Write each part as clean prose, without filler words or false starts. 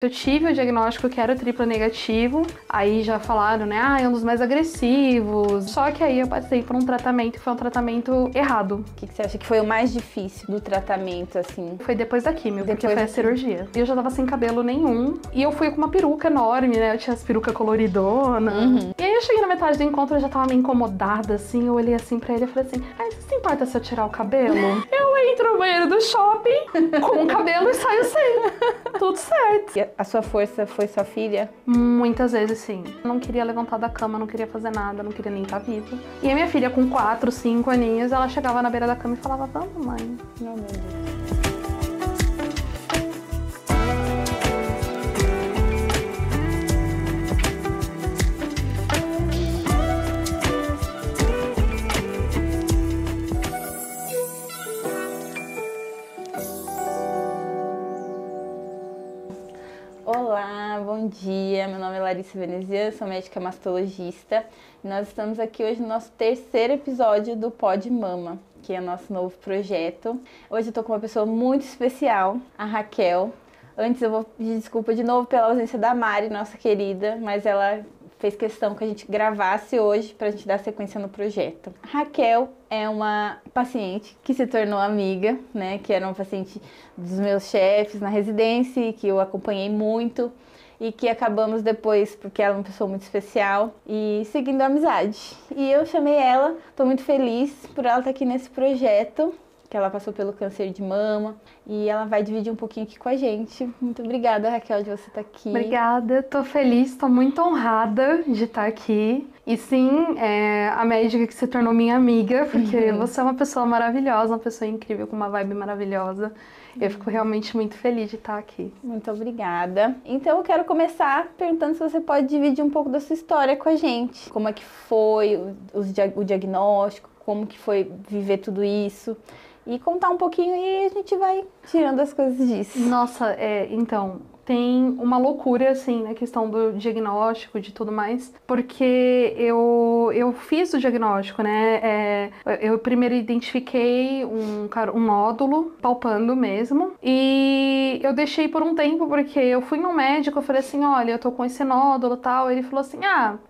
Eu tive o diagnóstico que era o triplo negativo, aí já falaram, né, é um dos mais agressivos. Só que aí eu passei por um tratamento que foi um tratamento errado. O que você acha que foi o mais difícil do tratamento, assim? Foi depois da quimio, porque foi a cirurgia. E eu já tava sem cabelo nenhum, e eu fui com uma peruca enorme, né, eu tinha as perucas coloridonas. E aí eu cheguei na metade do encontro, eu já tava meio incomodada, assim, eu olhei assim pra ele e falei assim, você se importa se eu tirar o cabelo? Eu entro no banheiro do shopping com o cabelo e saio sem. Tudo certo. E a sua força foi sua filha? Muitas vezes, sim. Eu não queria levantar da cama, não queria fazer nada, não queria nem estar viva. E a minha filha, com 4, 5 aninhos, ela chegava na beira da cama e falava, vamos, mãe. Não, meu Deus. Olá, bom dia. Meu nome é Larissa Veneziano, sou médica mastologista e nós estamos aqui hoje no nosso terceiro episódio do Pod Mama, que é o nosso novo projeto. Hoje eu tô com uma pessoa muito especial, a Raquel. Antes eu vou pedir desculpa de novo pela ausência da Mari, nossa querida, mas ela fez questão que a gente gravasse hoje pra gente dar sequência no projeto. A Raquel é uma paciente que se tornou amiga, né? Que era uma paciente dos meus chefes na residência e que eu acompanhei muito e que acabamos depois, porque ela é uma pessoa muito especial, e seguindo a amizade. E eu chamei ela, tô muito feliz por ela estar aqui nesse projeto, que ela passou pelo câncer de mama, e ela vai dividir um pouquinho aqui com a gente. Muito obrigada, Raquel, de você estar aqui. Obrigada, tô feliz, tô muito honrada de estar aqui. E sim, a médica que se tornou minha amiga, porque você é uma pessoa maravilhosa, uma pessoa incrível, com uma vibe maravilhosa. Eu fico realmente muito feliz de estar aqui. Muito obrigada. Então eu quero começar perguntando se você pode dividir um pouco da sua história com a gente. Como é que foi o diagnóstico, como que foi viver tudo isso. E contar um pouquinho e a gente vai tirando as coisas disso. Nossa, então, tem uma loucura, assim, na questão do diagnóstico, de tudo mais, porque eu fiz o diagnóstico, né, eu primeiro identifiquei um nódulo, palpando mesmo, e eu deixei por um tempo, porque eu fui no médico, eu falei assim, olha, eu tô com esse nódulo e tal, ele falou assim,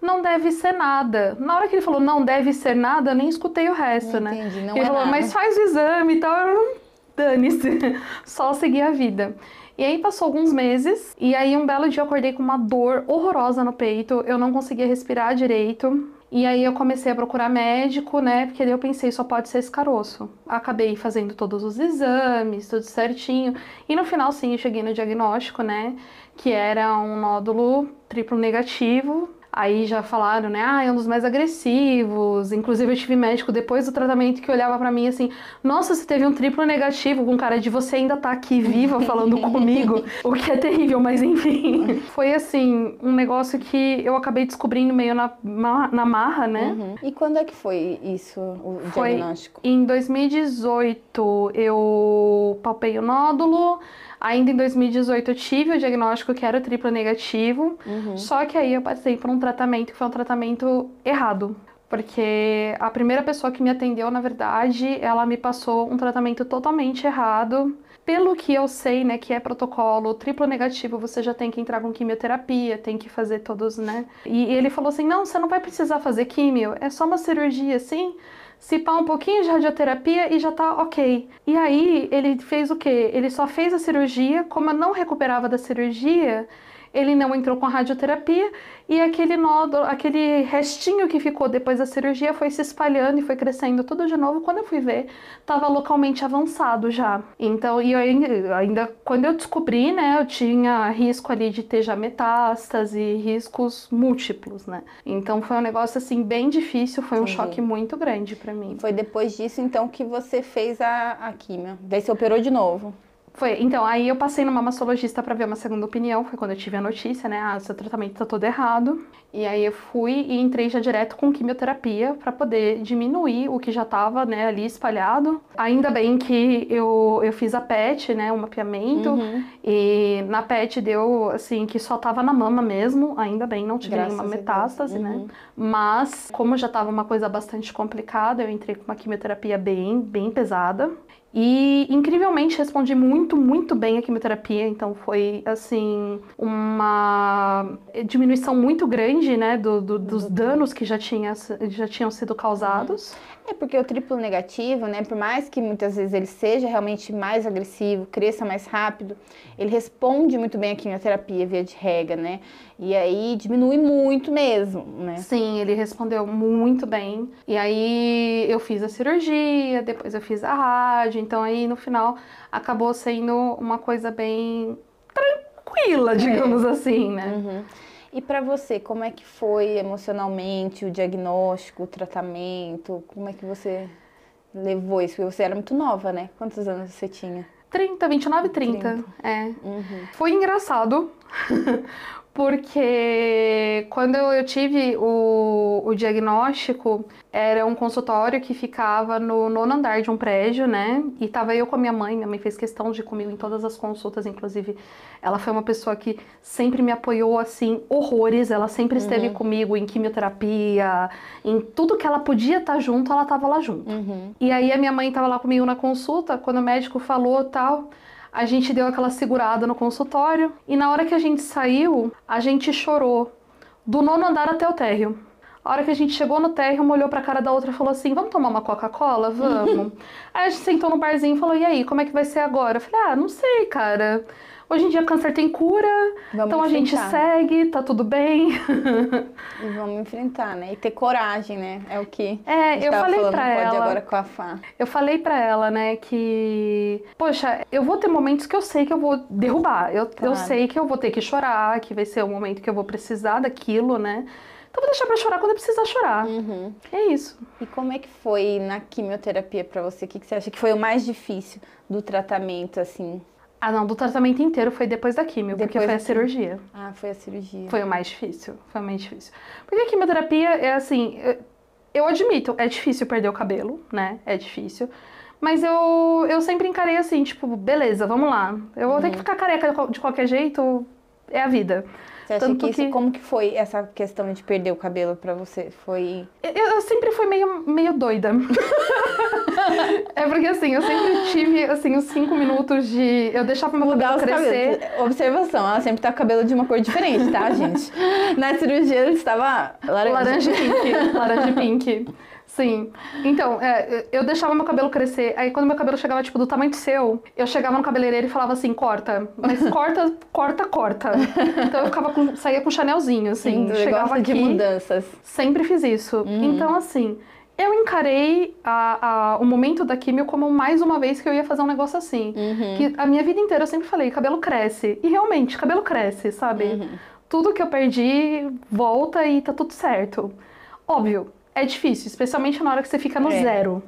não deve ser nada. Na hora que ele falou, não deve ser nada, eu nem escutei o resto, né. Entendi, não ele falou, nada. mas faz o exame e tal, eu não... Dane-se, só seguir a vida. E aí passou alguns meses, e aí um belo dia eu acordei com uma dor horrorosa no peito, eu não conseguia respirar direito. E aí eu comecei a procurar médico, né, porque daí eu pensei, só pode ser esse caroço. Acabei fazendo todos os exames, tudo certinho, e no final sim, eu cheguei no diagnóstico, né, que era um nódulo triplo negativo. Aí já falaram, né, é um dos mais agressivos. Inclusive eu tive médico depois do tratamento que olhava pra mim assim, nossa, você teve um triplo negativo, com cara de você ainda tá aqui viva falando comigo, o que é terrível, mas enfim. Foi assim, um negócio que eu acabei descobrindo meio na marra, né. E quando é que foi isso, o diagnóstico? Em 2018 eu palpei o nódulo. Ainda em 2018 eu tive o diagnóstico que era o triplo negativo, só que aí eu passei por um tratamento que foi um tratamento errado. Porque a primeira pessoa que me atendeu, na verdade, ela me passou um tratamento totalmente errado. Pelo que eu sei, né, que é protocolo triplo negativo, você já tem que entrar com quimioterapia, tem que fazer todos, né. E ele falou assim, não, você não vai precisar fazer quimio, é só uma cirurgia, assim... Se pá um pouquinho de radioterapia e já tá ok. E aí, ele fez o quê? Ele só fez a cirurgia, como eu não recuperava da cirurgia, ele não entrou com a radioterapia e aquele nódulo, aquele restinho que ficou depois da cirurgia foi se espalhando e foi crescendo tudo de novo. Quando eu fui ver, tava localmente avançado já. Então, e eu ainda quando eu descobri, né, eu tinha risco ali de ter já metástase, riscos múltiplos, né. Então foi um negócio assim bem difícil, foi um choque muito grande pra mim. Foi depois disso então que você fez a quimio, daí você operou de novo? Foi, então, aí eu passei numa mastologista pra ver uma segunda opinião, foi quando eu tive a notícia, né, seu tratamento tá todo errado. E aí eu fui e entrei já direto com quimioterapia pra poder diminuir o que já tava, né, ali espalhado. Ainda bem que eu fiz a PET, né, um mapeamento, e na PET deu, assim, que só tava na mama mesmo, ainda bem, não tive nenhuma metástase, né. Mas, como já tava uma coisa bastante complicada, eu entrei com uma quimioterapia bem pesada. E incrivelmente respondi muito, muito bem a quimioterapia, então foi assim uma diminuição muito grande, né, dos danos que já tinham sido causados. É porque o triplo negativo, né, por mais que muitas vezes ele seja realmente mais agressivo, cresça mais rápido, ele responde muito bem à quimioterapia via de regra, né? E aí diminui muito mesmo, né? Sim, ele respondeu muito bem. E aí eu fiz a cirurgia, depois eu fiz a rádio, então aí no final acabou sendo uma coisa bem tranquila, digamos assim, né? Uhum. E para você, como é que foi emocionalmente o diagnóstico, o tratamento? Como é que você levou isso? Porque você era muito nova, né? Quantos anos você tinha? 29, 30. É. Foi engraçado, porque quando eu tive o diagnóstico, era um consultório que ficava no 9º andar de um prédio, né? E tava eu com a minha mãe fez questão de ir comigo em todas as consultas, inclusive ela foi uma pessoa que sempre me apoiou, assim, horrores, ela sempre esteve comigo em quimioterapia, em tudo que ela podia estar junto, ela tava lá junto. E aí a minha mãe tava lá comigo na consulta, quando o médico falou tal, a gente deu aquela segurada no consultório, e na hora que a gente saiu, a gente chorou, do 9º andar até o térreo. A hora que a gente chegou no térreo, uma olhou pra cara da outra e falou assim, vamos tomar uma Coca-Cola? Vamos. Aí a gente sentou no barzinho e falou, e aí, como é que vai ser agora? Eu falei, não sei, cara. Hoje em dia câncer tem cura, então a gente segue, tá tudo bem. E vamos enfrentar, né? E ter coragem, né? É o que eu falei pra ela. Pode agora com a Fá. Eu falei pra ela, né, que... Poxa, eu vou ter momentos que eu sei que eu vou derrubar. Eu sei que eu vou ter que chorar, que vai ser o momento que eu vou precisar daquilo, né? Então eu vou deixar pra chorar quando eu precisar chorar. É isso. E como é que foi na quimioterapia pra você? O que você acha que foi o mais difícil do tratamento, assim? Não, do tratamento inteiro foi depois da quimio, porque foi a cirurgia. Foi a cirurgia. Foi o mais difícil, foi o mais difícil. Porque a quimioterapia é assim, eu admito, é difícil perder o cabelo, né? É difícil. Mas eu sempre encarei assim, tipo, beleza, vamos lá. Eu vou ter que ficar careca de qualquer jeito, é a vida. Você acha que como que foi essa questão de perder o cabelo pra você? Foi... Eu sempre fui meio doida. É porque assim, eu sempre tive assim, uns 5 minutos de... Eu deixava meu cabelo crescer. Observação, ela sempre tá com o cabelo de uma cor diferente, tá, gente? Na cirurgia ele estava laranja e pink. Laranja e pink. Sim. Então, eu deixava meu cabelo crescer. Aí quando meu cabelo chegava, tipo, do tamanho do seu, eu chegava no cabeleireiro e falava assim, corta. Mas corta. Então eu saía com chanelzinho, assim. Chegava aqui, de mudanças. Sempre fiz isso. Então, assim, eu encarei o momento da quimio como mais uma vez que eu ia fazer um negócio assim. Que a minha vida inteira eu sempre falei, cabelo cresce. E realmente, cabelo cresce, sabe? Tudo que eu perdi, volta e tá tudo certo. Óbvio. É difícil, especialmente na hora que você fica no zero.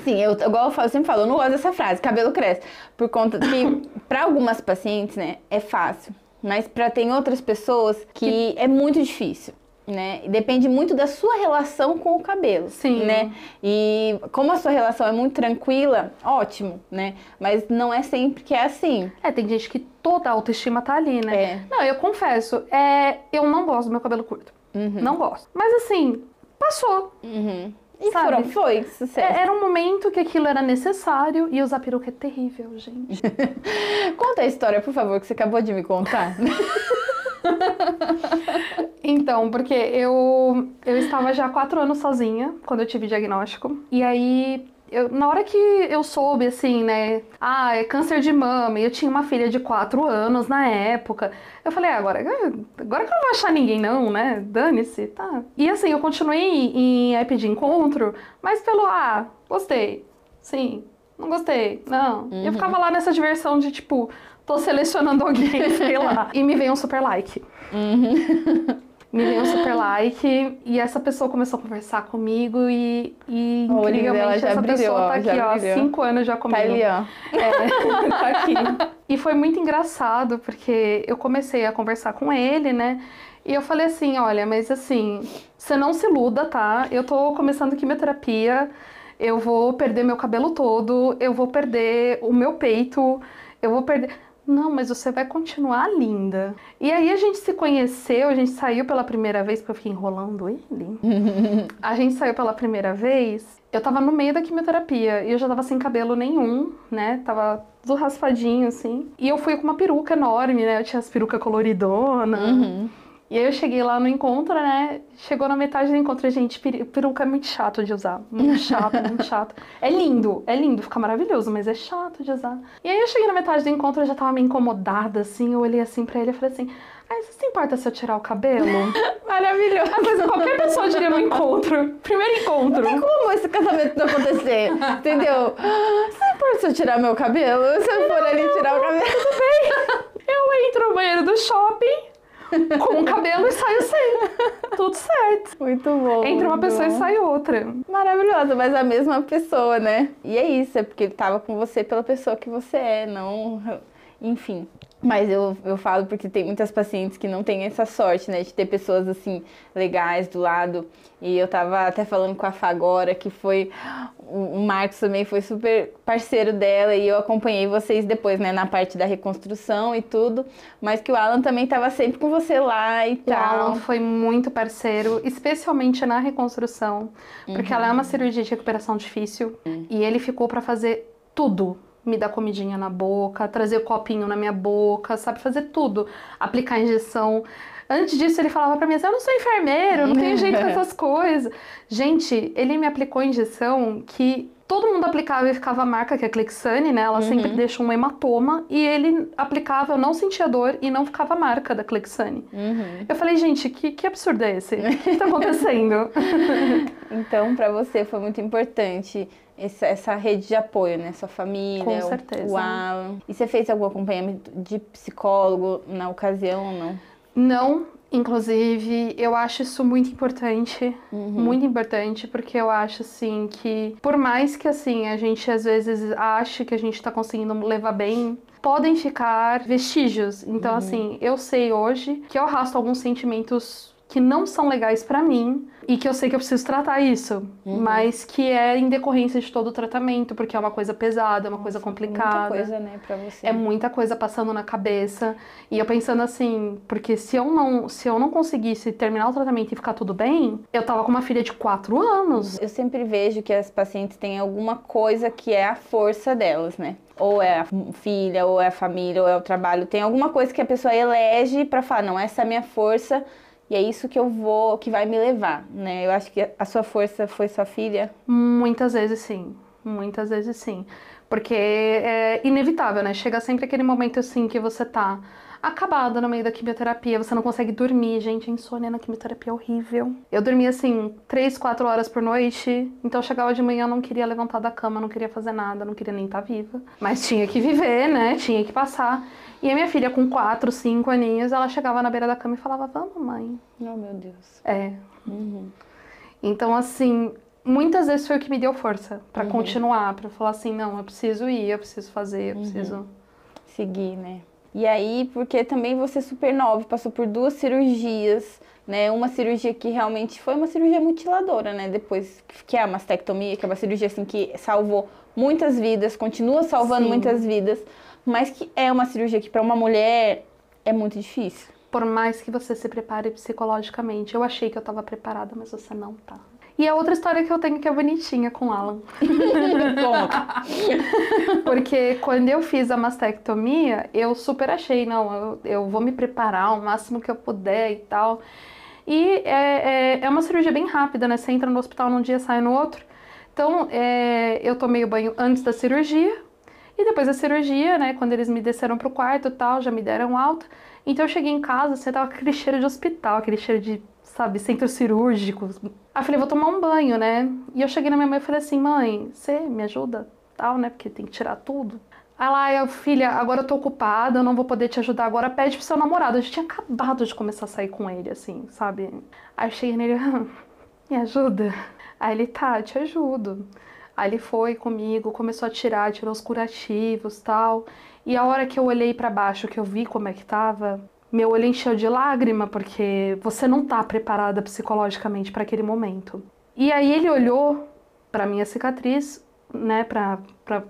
Sim, igual eu sempre falo, eu não gosto dessa frase, cabelo cresce. Por conta que, para algumas pacientes, né, é fácil. Mas tem outras pessoas que é muito difícil, né? Depende muito da sua relação com o cabelo. Sim. Né? E como a sua relação é muito tranquila, ótimo, né? Mas não é sempre que é assim. Tem gente que toda a autoestima tá ali, né? Não, eu confesso, eu não gosto do meu cabelo curto. Não gosto. Mas assim... Passou. E foi sucesso. Era um momento que aquilo era necessário e usar peruca é terrível, gente. Conta a história, por favor, que você acabou de me contar. Então, porque eu estava já há 4 anos sozinha quando eu tive diagnóstico. E aí, na hora que eu soube, assim, né? É câncer de mama. E eu tinha uma filha de 4 anos na época. Eu falei, agora que eu não vou achar ninguém não, né? Dane-se, tá. E assim, eu continuei em app de encontro, mas pelo, gostei. Sim, não gostei, não. Eu ficava lá nessa diversão de, tipo, tô selecionando alguém, sei lá. E me veio um super like. Me veio um super like e essa pessoa começou a conversar comigo e incrivelmente essa pessoa tá aqui, ó, 5 anos já comigo. Tá ali, ó. Tá aqui. E foi muito engraçado, porque eu comecei a conversar com ele, né? E eu falei assim, olha, mas assim, você não se iluda, tá? Eu tô começando quimioterapia, eu vou perder meu cabelo todo, eu vou perder o meu peito, eu vou perder... não, mas você vai continuar linda. E aí a gente se conheceu, a gente saiu pela primeira vez, porque eu fiquei enrolando ele. A gente saiu pela primeira vez, eu tava no meio da quimioterapia e eu já tava sem cabelo nenhum, né? Tava tudo raspadinho, assim. E eu fui com uma peruca enorme, né? Eu tinha as perucas coloridonas. E aí eu cheguei lá no encontro, né? Chegou na metade do encontro, gente, peruca é muito chato de usar. Muito chato, muito chato. É lindo, fica maravilhoso, mas é chato de usar. E aí eu cheguei na metade do encontro, eu já tava meio incomodada, assim. Eu olhei assim pra ele e falei assim, você se importa se eu tirar o cabelo? Maravilhoso. Mas qualquer pessoa diria no encontro. Primeiro encontro. Não tem como esse casamento não acontecer, entendeu? Você importa se eu tirar meu cabelo? Se eu for ali tirar o cabelo? Tudo bem. Eu entro no banheiro do shopping com um cabelo e saio sem. Tudo certo. Muito bom. Entra uma muito pessoa bom. e sai outra. Maravilhosa, mas a mesma pessoa, né? E é isso, é porque ele tava com você pela pessoa que você é, não... Enfim. Mas eu falo porque tem muitas pacientes que não têm essa sorte, né? De ter pessoas, assim, legais do lado. E eu tava até falando com a Fá agora, que foi... O Marcos também foi super parceiro dela e eu acompanhei vocês depois, né? Na parte da reconstrução e tudo. Mas que o Alan também tava sempre com você lá e tal. O Alan foi muito parceiro, especialmente na reconstrução. Porque ela é uma cirurgia de recuperação difícil. E ele ficou pra fazer tudo. Me dar comidinha na boca, trazer o copinho na minha boca, sabe? Fazer tudo. Aplicar injeção. Antes disso, ele falava pra mim assim, eu não sou enfermeiro, eu não tenho jeito com essas coisas. Gente, ele me aplicou injeção que todo mundo aplicava e ficava a marca, que é a Clexane, né? Ela sempre deixa um hematoma. E ele aplicava, eu não sentia dor e não ficava a marca da Clexane. Eu falei, gente, que absurdo é esse? O que tá acontecendo? Então, pra você foi muito importante essa rede de apoio, né? Sua família, Com certeza. o Alan. E você fez algum acompanhamento de psicólogo na ocasião ou não? Não, inclusive, eu acho isso muito importante, porque eu acho, assim, que por mais que, assim, a gente às vezes ache que a gente tá conseguindo levar bem, podem ficar vestígios. Então, assim, eu sei hoje que eu arrasto alguns sentimentos que não são legais pra mim e que eu sei que eu preciso tratar isso, mas que é em decorrência de todo o tratamento, porque é uma coisa pesada, é uma coisa complicada. Muita coisa, né, pra você. É muita coisa passando na cabeça. E eu pensando assim, porque se eu não conseguisse terminar o tratamento e ficar tudo bem, eu tava com uma filha de 4 anos. Eu sempre vejo que as pacientes têm alguma coisa que é a força delas, né? Ou é a filha, ou é a família, ou é o trabalho. Tem alguma coisa que a pessoa elege pra falar, não, essa é a minha força e é isso que vai me levar, né? Eu acho que a sua força foi sua filha. Muitas vezes sim. Muitas vezes sim. Porque é inevitável, né? Chega sempre aquele momento assim que você tá acabada no meio da quimioterapia, você não consegue dormir. Gente, a insônia na quimioterapia é horrível. Eu dormia assim 3, 4 horas por noite, então eu chegava de manhã, não queria levantar da cama, não queria fazer nada, não queria nem estar viva. Mas tinha que viver, né? Tinha que passar. E a minha filha, com 4, 5 aninhos, ela chegava na beira da cama e falava, vamos, mãe. Oh, meu Deus. É. Então, assim, muitas vezes foi o que me deu força pra continuar, pra falar assim, não, eu preciso ir, eu preciso fazer, eu preciso seguir, né? E aí, porque também você é super nova, passou por 2 cirurgias, né? Uma cirurgia que realmente foi uma cirurgia mutiladora, né? Depois, que é a mastectomia, que é uma cirurgia assim que salvou muitas vidas, continua salvando muitas vidas, mas que é uma cirurgia que para uma mulher é muito difícil. Por mais que você se prepare psicologicamente, eu achei que eu tava preparada, mas você não tá. E a outra história que eu tenho que é bonitinha com o Alan. Porque quando eu fiz a mastectomia, eu super achei, não, eu vou me preparar o máximo que eu puder e tal. E é uma cirurgia bem rápida, né? Você entra no hospital num dia, sai no outro. Então, eu tomei o banho antes da cirurgia. E depois da cirurgia, né? Quando eles me desceram pro quarto e tal, já me deram alta. Então eu cheguei em casa, você tava com aquele cheiro de hospital, aquele cheiro de, sabe, centro cirúrgico. Aí eu falei, vou tomar um banho, né? E eu cheguei na minha mãe e falei assim, mãe, você me ajuda? Tal, né? Porque tem que tirar tudo. Aí lá, eu, filha, agora eu tô ocupada, eu não vou poder te ajudar agora, pede pro seu namorado. Eu já tinha acabado de começar a sair com ele, assim, sabe? Aí eu cheguei nele, me ajuda? Aí ele, tá, te ajudo. Aí ele foi comigo, começou a tirou os curativos e tal. E a hora que eu olhei pra baixo, que eu vi como é que tava, meu olho encheu de lágrima, porque você não tá preparada psicologicamente pra aquele momento. E aí ele olhou pra minha cicatriz, né,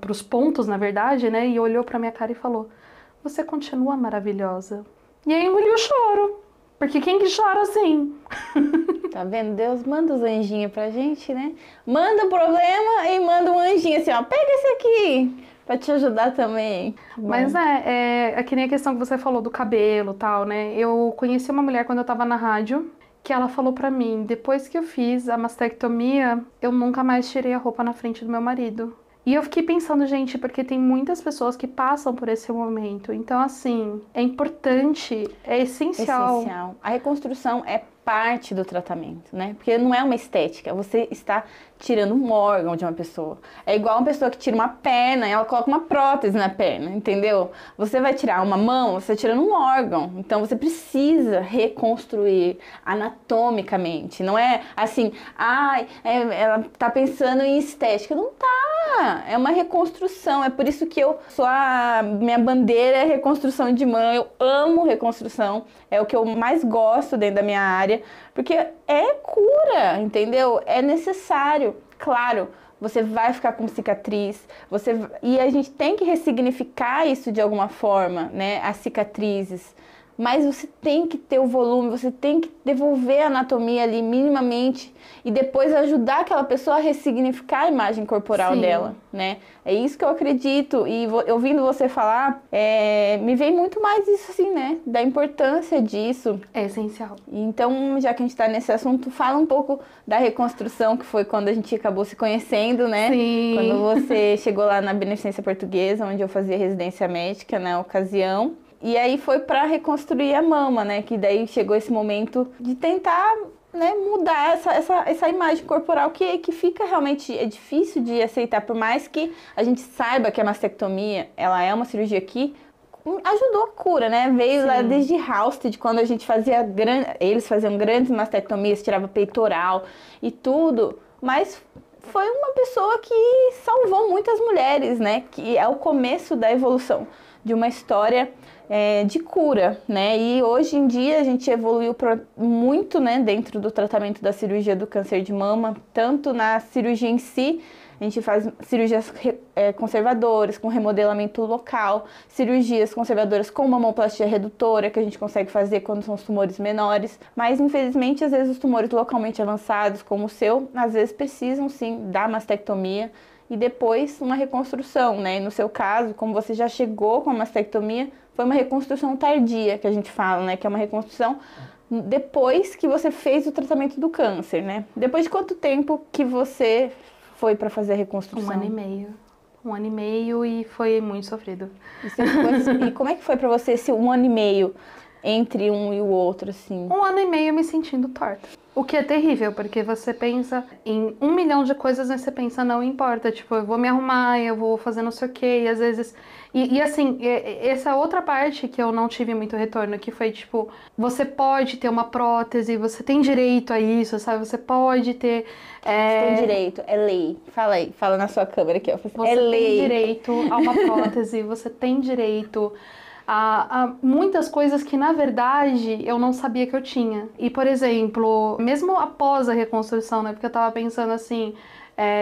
pros pontos, na verdade, né, e olhou pra minha cara e falou, você continua maravilhosa. E aí engoliu o choro. Porque quem que chora assim? Tá vendo? Deus manda os anjinhos pra gente, né? Manda o problema e manda um anjinho assim, ó. Pega esse aqui pra te ajudar também. Bom. Mas é que nem a questão que você falou do cabelo e tal, né? Eu conheci uma mulher quando eu tava na rádio, que ela falou pra mim, depois que eu fiz a mastectomia, eu nunca mais tirei a roupa na frente do meu marido. E eu fiquei pensando, gente, porque tem muitas pessoas que passam por esse momento. Então, assim, é importante, é essencial. Essencial. A reconstrução é parte do tratamento, né? Porque não é uma estética, você está tirando um órgão de uma pessoa. É igual uma pessoa que tira uma perna e ela coloca uma prótese na perna, entendeu? Você vai tirar uma mão, você está tirando um órgão. Então você precisa reconstruir anatomicamente. Não é assim, ela tá pensando em estética. Não tá. É uma reconstrução. É por isso que minha bandeira é reconstrução de mão. Eu amo reconstrução. É o que eu mais gosto dentro da minha área. Porque é cura, entendeu? É necessário. Claro, você vai ficar com cicatriz, e a gente tem que ressignificar isso de alguma forma, né? As cicatrizes. Mas você tem que ter o volume, você tem que devolver a anatomia ali minimamente e depois ajudar aquela pessoa a ressignificar a imagem corporal dela, né? É isso que eu acredito. E ouvindo você falar, me vem muito mais isso assim, né? Da importância disso. É essencial. Então, já que a gente está nesse assunto, fala um pouco da reconstrução, que foi quando a gente acabou se conhecendo, né? Sim. Quando você chegou lá na Beneficência Portuguesa, onde eu fazia residência médica na ocasião. E aí foi para reconstruir a mama, né? Que daí chegou esse momento de tentar, né, mudar essa imagem corporal que fica realmente é difícil de aceitar. Por mais que a gente saiba que a mastectomia, ela é uma cirurgia que ajudou a cura, né? Veio lá desde Halsted, quando a gente fazia eles faziam grandes mastectomias, tirava peitoral e tudo. Mas foi uma pessoa que salvou muitas mulheres, né? Que é o começo da evolução de uma história de cura, né? E hoje em dia a gente evoluiu muito, né, dentro do tratamento da cirurgia do câncer de mama, tanto na cirurgia em si, a gente faz cirurgias conservadoras, com remodelamento local, cirurgias conservadoras com mamoplastia redutora, que a gente consegue fazer quando são os tumores menores, mas infelizmente às vezes os tumores localmente avançados, como o seu, às vezes precisam sim da mastectomia e depois uma reconstrução, né? E no seu caso, como você já chegou com a mastectomia, foi uma reconstrução tardia, que a gente fala, né? Que é uma reconstrução depois que você fez o tratamento do câncer, né? Depois de quanto tempo que você foi para fazer a reconstrução? 1 ano e meio. 1 ano e meio e foi muito sofrido. E como é que foi para você esse 1 ano e meio entre um e o outro, assim? 1 ano e meio me sentindo torta. O que é terrível, porque você pensa em 1 milhão de coisas, mas você pensa, não importa, tipo, eu vou me arrumar, eu vou fazer não sei o quê, e às vezes... E assim, essa outra parte que eu não tive muito retorno, que foi, tipo, você pode ter uma prótese, você tem direito a isso, sabe? Você pode ter... Você tem direito, é lei. Fala aí, fala na sua câmera aqui, ó. Você tem direito a uma prótese, você tem direito... a muitas coisas que, na verdade, eu não sabia que eu tinha. E, por exemplo, mesmo após a reconstrução, né? Porque eu tava pensando assim,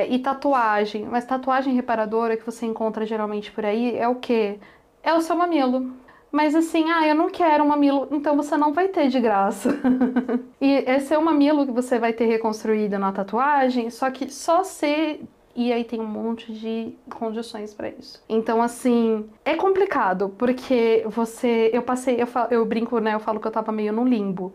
e tatuagem? Mas tatuagem reparadora que você encontra geralmente por aí é o quê? É o seu mamilo. Mas assim, eu não quero um mamilo, então você não vai ter de graça. E esse é o mamilo que você vai ter reconstruído na tatuagem, só que só se... E aí tem um monte de condições pra isso. Então, assim, é complicado, porque eu brinco, né, eu falo que eu tava meio no limbo.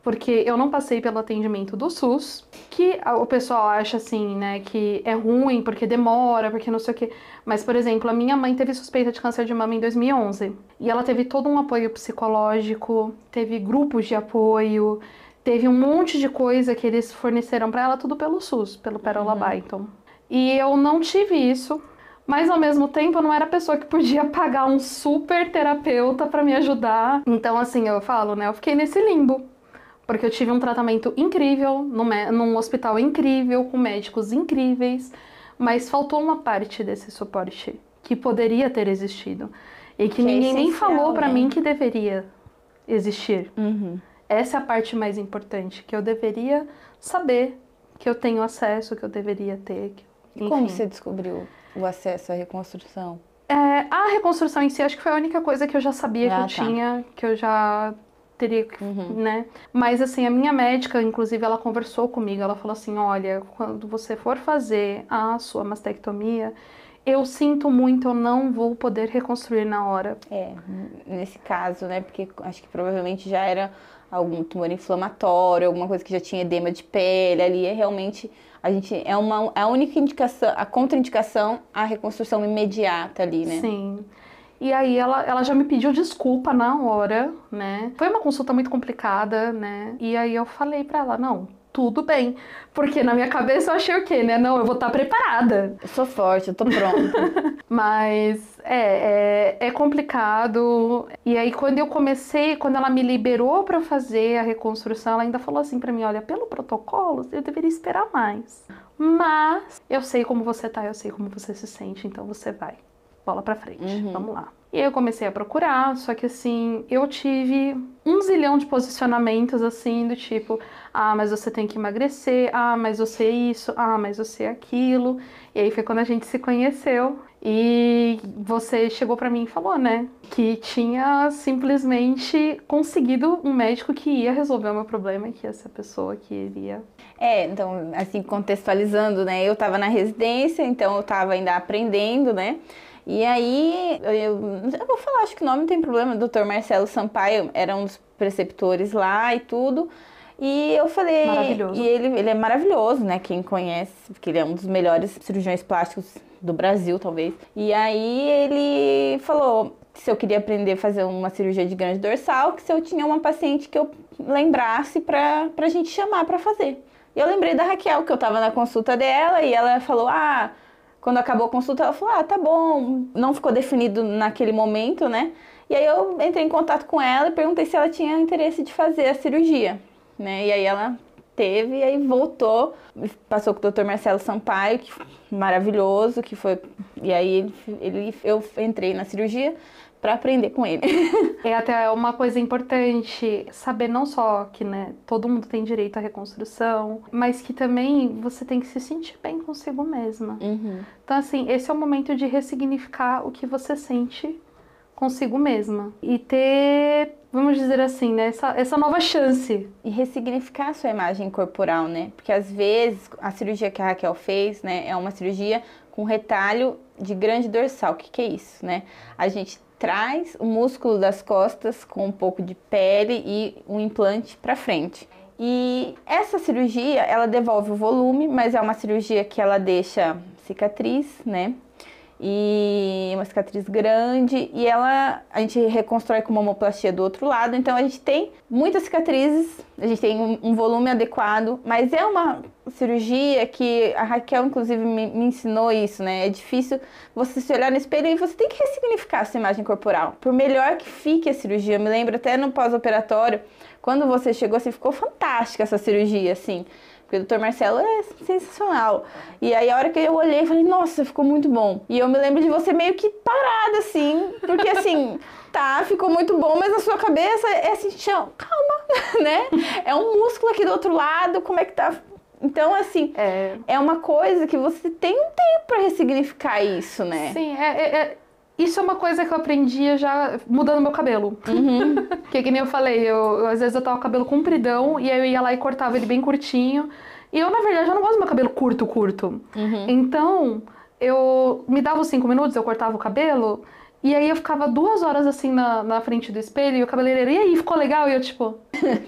Porque eu não passei pelo atendimento do SUS, que o pessoal acha, assim, né, que é ruim, porque demora, porque não sei o quê. Mas, por exemplo, a minha mãe teve suspeita de câncer de mama em 2011. E ela teve todo um apoio psicológico, teve grupos de apoio, teve um monte de coisa que eles forneceram pra ela, tudo pelo SUS, pelo Pérola Byton. E eu não tive isso, mas ao mesmo tempo eu não era a pessoa que podia pagar um super terapeuta pra me ajudar. Então, assim, eu falo, né, eu fiquei nesse limbo. Porque eu tive um tratamento incrível, num hospital incrível, com médicos incríveis, mas faltou uma parte desse suporte que poderia ter existido. E que ninguém nem falou pra mim que deveria existir. Essa é a parte mais importante, que eu deveria saber, que eu tenho acesso, que eu deveria ter. E como você descobriu o acesso à reconstrução? A reconstrução em si, acho que foi a única coisa que eu já sabia que eu Tá. tinha, que eu já teria que, né? Mas assim, a minha médica, inclusive, ela conversou comigo, ela falou assim, olha, quando você for fazer a sua mastectomia, eu sinto muito, eu não vou poder reconstruir na hora. Nesse caso, né? Porque acho que provavelmente já era algum tumor inflamatório, alguma coisa que já tinha edema de pele ali, realmente a única indicação, a contraindicação, a reconstrução imediata ali, né? Sim. E aí ela já me pediu desculpa na hora, né? Foi uma consulta muito complicada, né? E aí eu falei pra ela, não, tudo bem. Porque na minha cabeça eu achei o quê, né? Não, eu vou estar preparada. Eu sou forte, eu tô pronta. Mas é complicado. E aí quando ela me liberou pra fazer a reconstrução, ela ainda falou assim pra mim, olha, pelo protocolo, eu deveria esperar mais. Mas eu sei como você tá, eu sei como você se sente, então você vai. Bola pra frente, vamos lá. E aí eu comecei a procurar, só que assim, eu tive um zilhão de posicionamentos assim, do tipo, mas você tem que emagrecer, mas você isso, mas você aquilo. E aí foi quando a gente se conheceu e você chegou pra mim e falou, né, que tinha simplesmente conseguido um médico que ia resolver o meu problema, que ia ser a pessoa que iria. Então, assim, contextualizando, né? Eu tava na residência, então eu tava ainda aprendendo, né? E aí, eu vou falar, acho que o nome não tem problema, o Dr. Marcelo Sampaio era um dos preceptores lá e tudo. E eu falei... Maravilhoso. E ele é maravilhoso, né? Quem conhece, porque ele é um dos melhores cirurgiões plásticos do Brasil, talvez. E aí, ele falou se eu queria aprender a fazer uma cirurgia de grande dorsal, que se eu tinha uma paciente que eu lembrasse pra gente chamar pra fazer. E eu lembrei da Raquel, que eu tava na consulta dela, e ela falou, quando acabou a consulta, ela falou, tá bom, não ficou definido naquele momento, né? E aí eu entrei em contato com ela e perguntei se ela tinha interesse de fazer a cirurgia, né? E aí ela teve, e aí voltou, passou com o Dr. Marcelo Sampaio, que maravilhoso, que foi... E aí eu entrei na cirurgia para aprender com ele. É até uma coisa importante saber não só que, né, todo mundo tem direito à reconstrução, mas que também você tem que se sentir bem consigo mesma. Então, assim, esse é o momento de ressignificar o que você sente consigo mesma. E ter, vamos dizer assim, né, essa nova chance. E ressignificar a sua imagem corporal, né? Porque às vezes a cirurgia que a Raquel fez, né, é uma cirurgia com retalho de grande dorsal. O que é isso, né? A gente traz o músculo das costas com um pouco de pele e um implante para frente. E essa cirurgia, ela devolve o volume, mas é uma cirurgia que ela deixa cicatriz, né? E uma cicatriz grande, e a gente reconstrói com mamoplastia do outro lado, então a gente tem muitas cicatrizes, a gente tem um volume adequado, mas é uma cirurgia que a Raquel inclusive me ensinou isso, né? É difícil você se olhar no espelho e você tem que ressignificar a sua imagem corporal, por melhor que fique a cirurgia. Eu me lembro até no pós-operatório, quando você chegou, assim, ficou fantástica essa cirurgia, assim. Porque o Dr. Marcelo é sensacional. E aí, a hora que eu olhei, eu falei, nossa, ficou muito bom. E eu me lembro de você meio que parada, assim. Porque, assim, ficou muito bom, mas na sua cabeça é assim, calma, né? É um músculo aqui do outro lado, como é que tá? Então, assim, é uma coisa que você tem um tempo pra ressignificar isso, né? Sim, isso é uma coisa que eu aprendi já mudando meu cabelo. Porque que nem eu falei, às vezes eu tava com o cabelo compridão e aí eu ia lá e cortava ele bem curtinho. E eu, na verdade, eu não gosto do meu cabelo curto. Então, eu me dava os 5 minutos, eu cortava o cabelo. E aí eu ficava 2 horas assim na frente do espelho e o cabeleireiro, e aí, ficou legal? E eu tipo...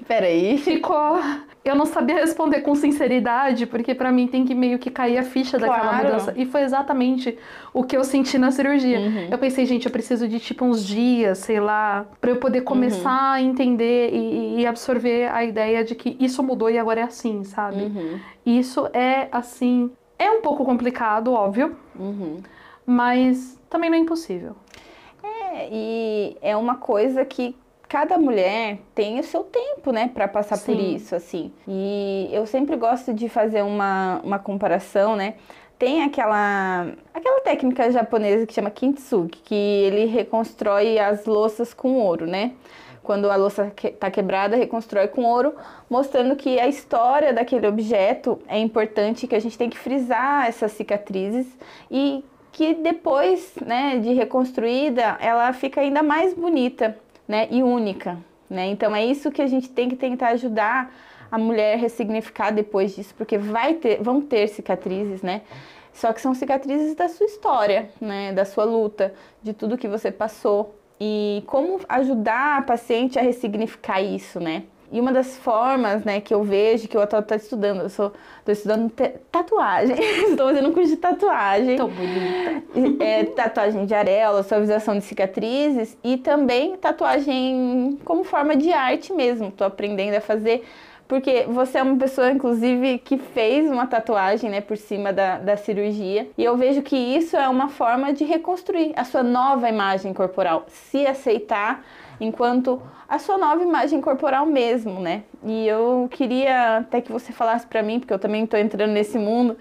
Peraí. Ficou... Eu não sabia responder com sinceridade, porque pra mim tem que meio que cair a ficha daquela mudança. E foi exatamente o que eu senti na cirurgia. Eu pensei, gente, eu preciso de tipo uns dias, sei lá, pra eu poder começar a entender e absorver a ideia de que isso mudou e agora é assim, sabe? Isso é assim... É um pouco complicado, óbvio, mas também não é impossível. E é uma coisa que cada mulher tem o seu tempo, né, para passar por isso, assim. E eu sempre gosto de fazer uma comparação, né? Tem aquela técnica japonesa que chama kintsugi, que ele reconstrói as louças com ouro, né? Quando a louça tá quebrada, reconstrói com ouro, mostrando que a história daquele objeto é importante, que a gente tem que frisar essas cicatrizes e que depois, né, de reconstruída, ela fica ainda mais bonita, né, e única, né? Então é isso que a gente tem que tentar ajudar a mulher a ressignificar depois disso, porque vão ter cicatrizes, né? Só que são cicatrizes da sua história, né, da sua luta, de tudo que você passou. E como ajudar a paciente a ressignificar isso, né? E uma das formas, né, que eu vejo, que eu estou estudando, estou estudando tatuagem, estou fazendo um curso de tatuagem. Tão bonita. Tatuagem de areola, suavização de cicatrizes e também tatuagem como forma de arte mesmo. Estou aprendendo a fazer, porque você é uma pessoa, inclusive, que fez uma tatuagem, né, por cima da cirurgia. E eu vejo que isso é uma forma de reconstruir a sua nova imagem corporal, se aceitar enquanto a sua nova imagem corporal mesmo, né? E eu queria até que você falasse pra mim, porque eu também tô entrando nesse mundo,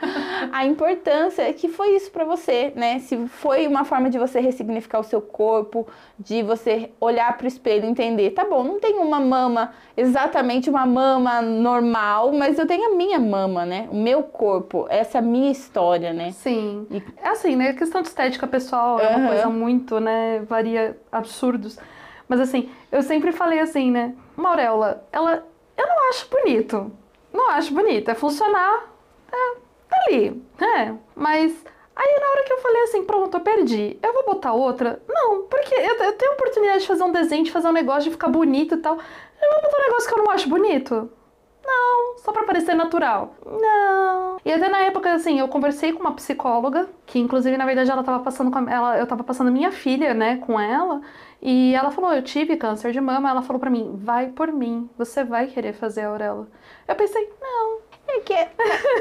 a importância que foi isso pra você, né? Se foi uma forma de você ressignificar o seu corpo, de você olhar pro espelho e entender, tá bom, não tenho uma mama, exatamente uma mama normal, mas eu tenho a minha mama, né? O meu corpo, essa é a minha história, né? Sim. É assim, né? A questão de estética pessoal é uma coisa muito, né? Varia absurdos. Mas assim, eu sempre falei assim, né? Uma auréola, eu não acho bonito. Não acho bonito. É funcionar, tá ali, né? Mas aí na hora que eu falei assim, pronto, eu perdi. Eu vou botar outra? Não, porque eu tenho a oportunidade de fazer um desenho, de fazer um negócio, de ficar bonito e tal. Eu vou botar um negócio que eu não acho bonito? Não, só pra parecer natural. Não. E até na época, assim, eu conversei com uma psicóloga, que inclusive, na verdade, ela tava passando eu tava passando minha filha, né, com ela, e ela falou, eu tive câncer de mama, ela falou pra mim, vai por mim, você vai querer fazer a auréola. Eu pensei, não. É que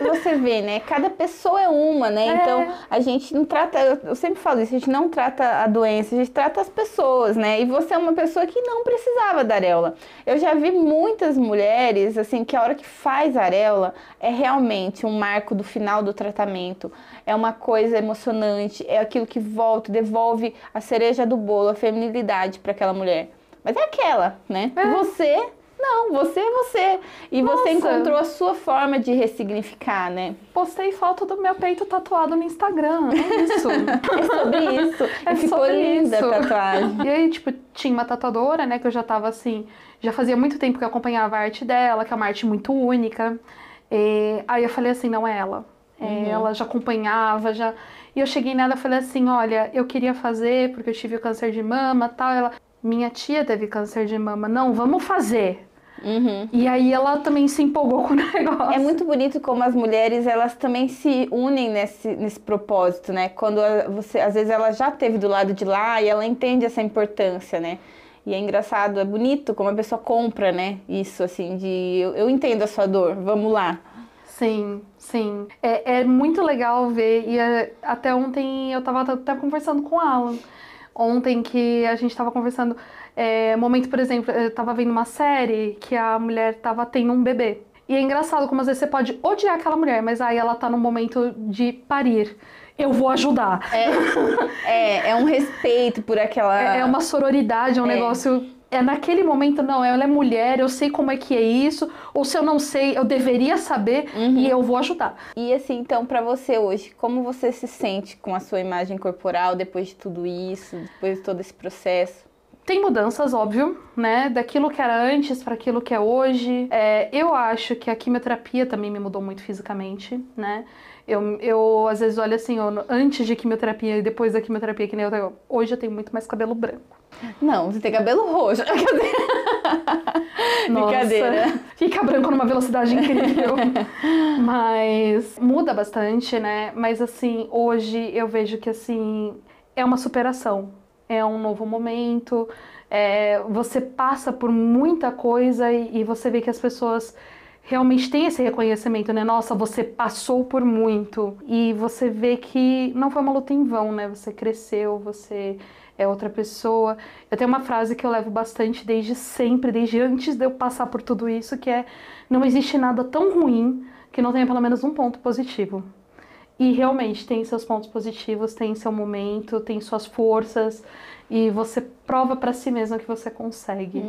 você vê, né? Cada pessoa é uma, né? Então, a gente não trata... Eu sempre falo isso, a gente não trata a doença, a gente trata as pessoas, né? E você é uma pessoa que não precisava da areola. Eu já vi muitas mulheres, assim, que a hora que faz a areola é realmente um marco do final do tratamento. É uma coisa emocionante, é aquilo que volta, devolve a cereja do bolo, a feminilidade para aquela mulher. Mas é aquela, né? Você... Não, você é você. E Nossa. Você encontrou a sua forma de ressignificar, né? Postei foto do meu peito tatuado no Instagram. É isso. É sobre isso. É e ficou sobre linda isso. A tatuagem. E aí, tipo, tinha uma tatuadora, né? Que eu já tava assim... Já fazia muito tempo que eu acompanhava a arte dela, que é uma arte muito única. E aí eu falei assim, não é ela. Ela já acompanhava, já... E eu cheguei nela e falei assim, olha, eu queria fazer porque eu tive o câncer de mama e tal. Ela... Minha tia teve câncer de mama. Não, vamos fazer. E aí ela também se empolgou com o negócio. É muito bonito como as mulheres, elas também se unem nesse propósito, né? Quando você, às vezes ela já esteve do lado de lá e ela entende essa importância, né? E é engraçado, é bonito como a pessoa compra, né? Isso, assim, de eu entendo a sua dor, vamos lá. Sim, sim. É muito legal ver. E até ontem eu tava até conversando com o Alan. Ontem que a gente tava conversando, momento, por exemplo, eu tava vendo uma série que a mulher tava tendo um bebê. E é engraçado como às vezes você pode odiar aquela mulher, mas aí ela tá no momento de parir. Eu vou ajudar. É um respeito por aquela... É uma sororidade, é um negócio... naquele momento, não, ela é mulher, eu sei como é que é isso, ou se eu não sei, eu deveria saber e eu vou ajudar. E assim, então, pra você hoje, como você se sente com a sua imagem corporal depois de tudo isso, depois de todo esse processo? Tem mudanças, óbvio, né? Daquilo que era antes para aquilo que é hoje. Eu acho que a quimioterapia também me mudou muito fisicamente, né? Eu às vezes olho assim, antes de quimioterapia e depois da quimioterapia, que nem hoje eu tenho muito mais cabelo branco. Não, você tem cabelo roxo. Brincadeira. Fica branco numa velocidade incrível. Mas muda bastante, né? Mas assim, hoje eu vejo que assim, é uma superação. É um novo momento. Você passa por muita coisa e você vê que as pessoas realmente têm esse reconhecimento, né? Nossa, você passou por muito. E você vê que não foi uma luta em vão, né? Você cresceu, você é outra pessoa. Eu tenho uma frase que eu levo bastante desde sempre, desde antes de eu passar por tudo isso, que é: não existe nada tão ruim que não tenha pelo menos um ponto positivo. E realmente tem seus pontos positivos, tem seu momento, tem suas forças. E você prova pra si mesma que você consegue.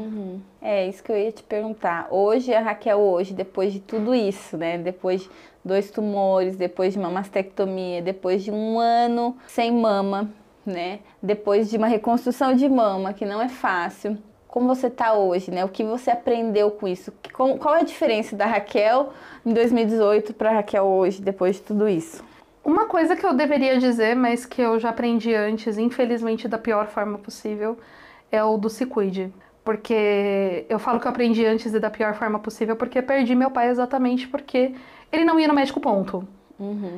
É isso que eu ia te perguntar. Hoje, a Raquel, depois de tudo isso, né? Depois de 2 tumores, depois de uma mastectomia, depois de 1 ano sem mama, né? Depois de uma reconstrução de mama, que não é fácil. Como você tá hoje, né? O que você aprendeu com isso? Qual é a diferença da Raquel em 2018 para a Raquel hoje, depois de tudo isso? Uma coisa que eu deveria dizer, mas que eu já aprendi antes, infelizmente da pior forma possível, é o do se cuide. Porque eu falo que eu aprendi antes e da pior forma possível porque perdi meu pai exatamente porque ele não ia no médico, ponto.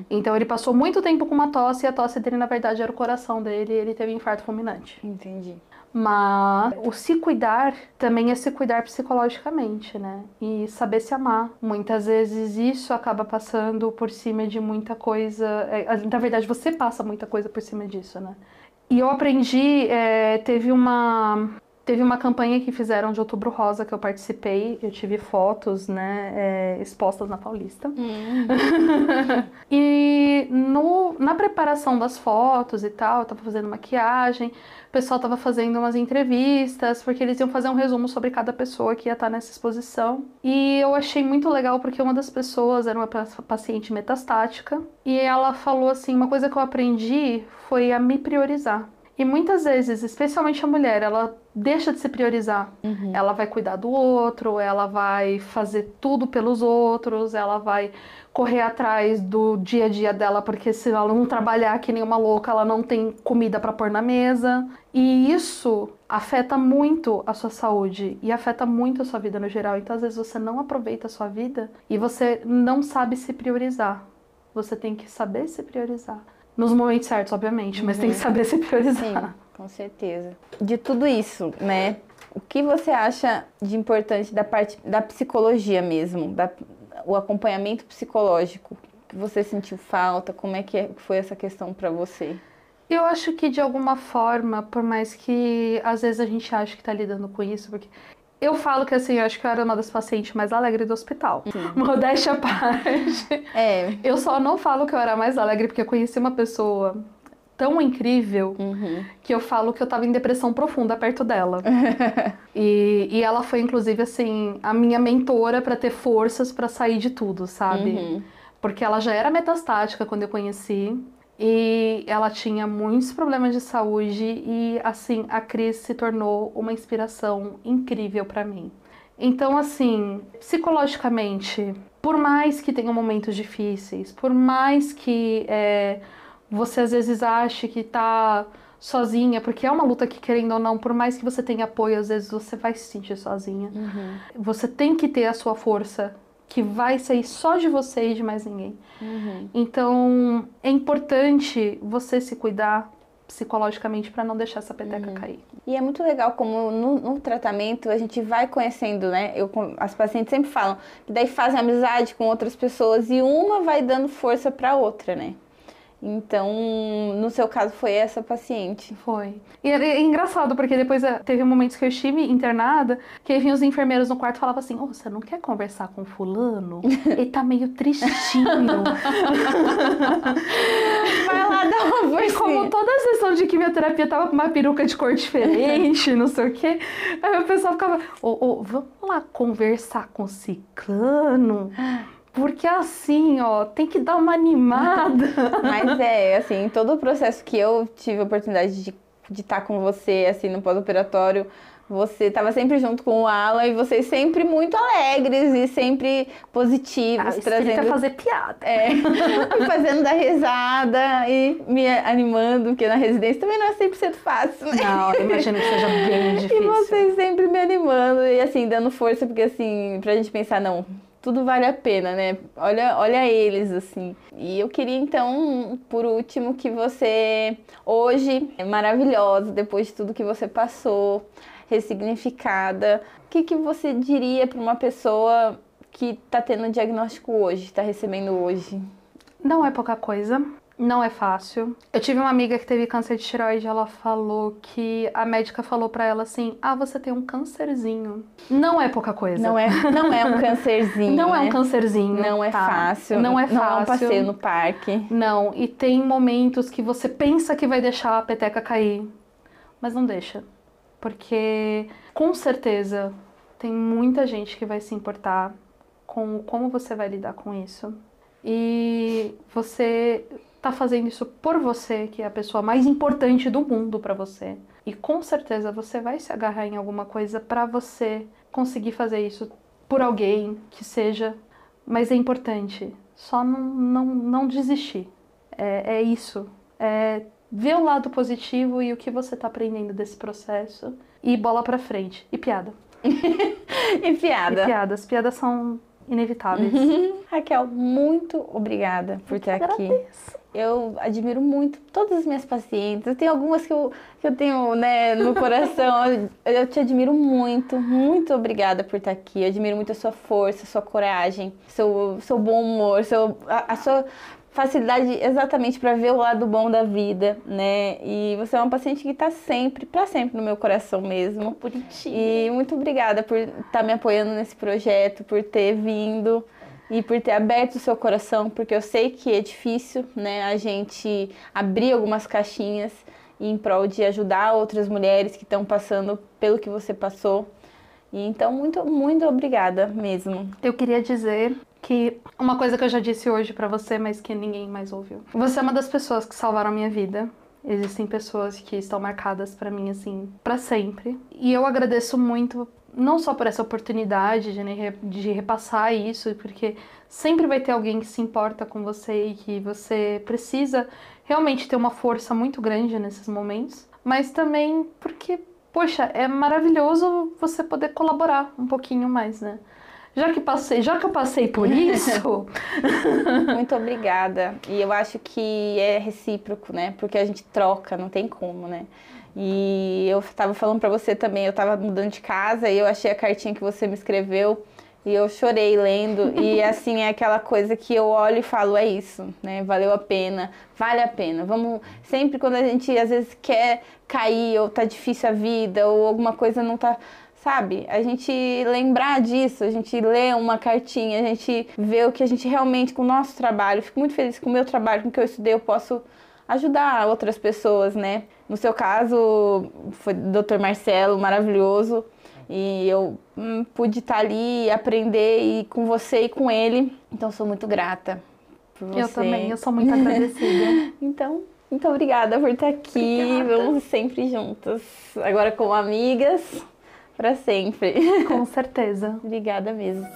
Então ele passou muito tempo com uma tosse e a tosse dele na verdade era o coração dele e ele teve infarto fulminante. Entendi. Mas o se cuidar também é se cuidar psicologicamente, né? E saber se amar. Muitas vezes isso acaba passando por cima de muita coisa. Na verdade, você passa muita coisa por cima disso, né? E eu aprendi, teve uma campanha que fizeram de Outubro Rosa que eu participei, eu tive fotos, né, expostas na Paulista. E na preparação das fotos e tal, eu tava fazendo maquiagem, o pessoal tava fazendo umas entrevistas, porque eles iam fazer um resumo sobre cada pessoa que ia estar nessa exposição. E eu achei muito legal porque uma das pessoas era uma paciente metastática, e ela falou assim, uma coisa que eu aprendi foi a me priorizar. E muitas vezes, especialmente a mulher, ela deixa de se priorizar. Ela vai cuidar do outro, ela vai fazer tudo pelos outros, ela vai correr atrás do dia a dia dela, porque se ela não trabalhar que nem uma louca, ela não tem comida para pôr na mesa. E isso afeta muito a sua saúde e afeta muito a sua vida no geral. Então, às vezes, você não aproveita a sua vida e você não sabe se priorizar. Você tem que saber se priorizar. Nos momentos certos, obviamente, mas tem que saber se priorizar. Sim, com certeza. De tudo isso, né? O que você acha de importante da parte da psicologia mesmo? O acompanhamento psicológico? Que você sentiu falta? Como é que foi essa questão para você? Eu acho que de alguma forma, por mais que às vezes a gente ache que tá lidando com isso, porque eu falo que assim, eu acho que eu era uma das pacientes mais alegres do hospital. Modéstia à parte. Eu só não falo que eu era mais alegre porque eu conheci uma pessoa tão incrível que eu falo que eu tava em depressão profunda perto dela. E ela foi, inclusive, assim, a minha mentora pra ter forças pra sair de tudo, sabe? Porque ela já era metastática quando eu conheci. E ela tinha muitos problemas de saúde e, assim, a Cris se tornou uma inspiração incrível pra mim. Então, assim, psicologicamente, por mais que tenha momentos difíceis, por mais que você às vezes ache que tá sozinha, porque é uma luta que, querendo ou não, por mais que você tenha apoio, às vezes você vai se sentir sozinha. Você tem que ter a sua força, que vai sair só de você e de mais ninguém. Então, é importante você se cuidar psicologicamente para não deixar essa peteca cair. E é muito legal como no tratamento a gente vai conhecendo, né? As pacientes sempre falam que daí fazem amizade com outras pessoas e uma vai dando força para outra, né? Então, no seu caso, foi essa paciente. Foi. E é engraçado, porque depois teve momentos que eu estive internada, que aí vinham os enfermeiros no quarto e falavam assim, você não quer conversar com fulano? Ele tá meio tristinho. Vai lá dar uma força. E como toda a sessão de quimioterapia tava com uma peruca de cor diferente, não sei o quê, aí o pessoal ficava, vamos lá conversar com o ciclano? Porque assim, ó, tem que dar uma animada. Mas assim, todo o processo que eu tive a oportunidade de estar com você, assim, no pós-operatório, você estava sempre junto com o Alan e vocês sempre muito alegres e sempre positivos. Trazendo fazer piada. Me fazendo dar risada e me animando, porque na residência também não é 100% fácil, né? Não, eu imagino que seja bem difícil. E vocês sempre me animando e assim, dando força, porque assim, pra gente pensar, não, tudo vale a pena, né? Olha eles, assim. E eu queria, então, por último, que você, hoje, é maravilhosa, depois de tudo que você passou, ressignificada, o que você diria para uma pessoa que tá tendo diagnóstico hoje, tá recebendo hoje? Não é pouca coisa. Não é fácil. Eu tive uma amiga que teve câncer de tireoide, ela falou que a médica falou pra ela assim: ah, você tem um câncerzinho. Não é pouca coisa. Não é um câncerzinho. Não é né? um câncerzinho. Não é tá? fácil. Não é fácil. Não é um passeio no parque. Não, e tem momentos que você pensa que vai deixar a peteca cair, mas não deixa. Porque, com certeza, tem muita gente que vai se importar com como você vai lidar com isso. E você tá fazendo isso por você, que é a pessoa mais importante do mundo pra você. E com certeza você vai se agarrar em alguma coisa pra você conseguir fazer isso por alguém que seja, mas é importante. Só não desistir. É isso. É ver o lado positivo e o que você tá aprendendo desse processo e bola pra frente. E piada. E piada. E piada. As piadas são inevitáveis. Raquel, muito obrigada por estar aqui. Agradeço. Eu admiro muito todas as minhas pacientes. Tem algumas que eu tenho, né, no coração. Eu te admiro muito. Muito obrigada por estar aqui. Eu admiro muito a sua força, a sua coragem, seu bom humor, a sua facilidade exatamente para ver o lado bom da vida, né? E você é uma paciente que está sempre, para sempre no meu coração mesmo. Bonitinho. E muito obrigada por estar me apoiando nesse projeto, por ter vindo e por ter aberto o seu coração, porque eu sei que é difícil, né, a gente abrir algumas caixinhas em prol de ajudar outras mulheres que estão passando pelo que você passou. E então, muito, muito obrigada mesmo. Eu queria dizer que uma coisa que eu já disse hoje pra você, mas que ninguém mais ouviu. Você é uma das pessoas que salvaram a minha vida. Existem pessoas que estão marcadas pra mim, assim, pra sempre. E eu agradeço muito, não só por essa oportunidade de repassar isso, porque sempre vai ter alguém que se importa com você e que você precisa realmente ter uma força muito grande nesses momentos, mas também porque, poxa, é maravilhoso você poder colaborar um pouquinho mais, né? Já que eu passei por isso... Muito obrigada. E eu acho que é recíproco, né? Porque a gente troca, não tem como, né? E eu estava falando pra você também, eu estava mudando de casa e eu achei a cartinha que você me escreveu e eu chorei lendo. E assim, é aquela coisa que eu olho e falo, é isso, né? Valeu a pena, vale a pena. Vamos, sempre quando a gente às vezes quer cair ou tá difícil a vida ou alguma coisa não tá... Sabe, a gente lembrar disso, a gente lê uma cartinha, a gente vê o que a gente realmente, com o nosso trabalho, fico muito feliz com o meu trabalho, com o que eu estudei, eu posso ajudar outras pessoas, né? No seu caso, foi o Dr. Marcelo, maravilhoso, e eu pude estar ali, aprender e com você e com ele, então sou muito grata por você. Eu também, eu sou muito agradecida. Então, muito obrigada por estar aqui, Obrigada. vamos sempre juntas, agora como amigas. Pra sempre. Com certeza. Obrigada mesmo.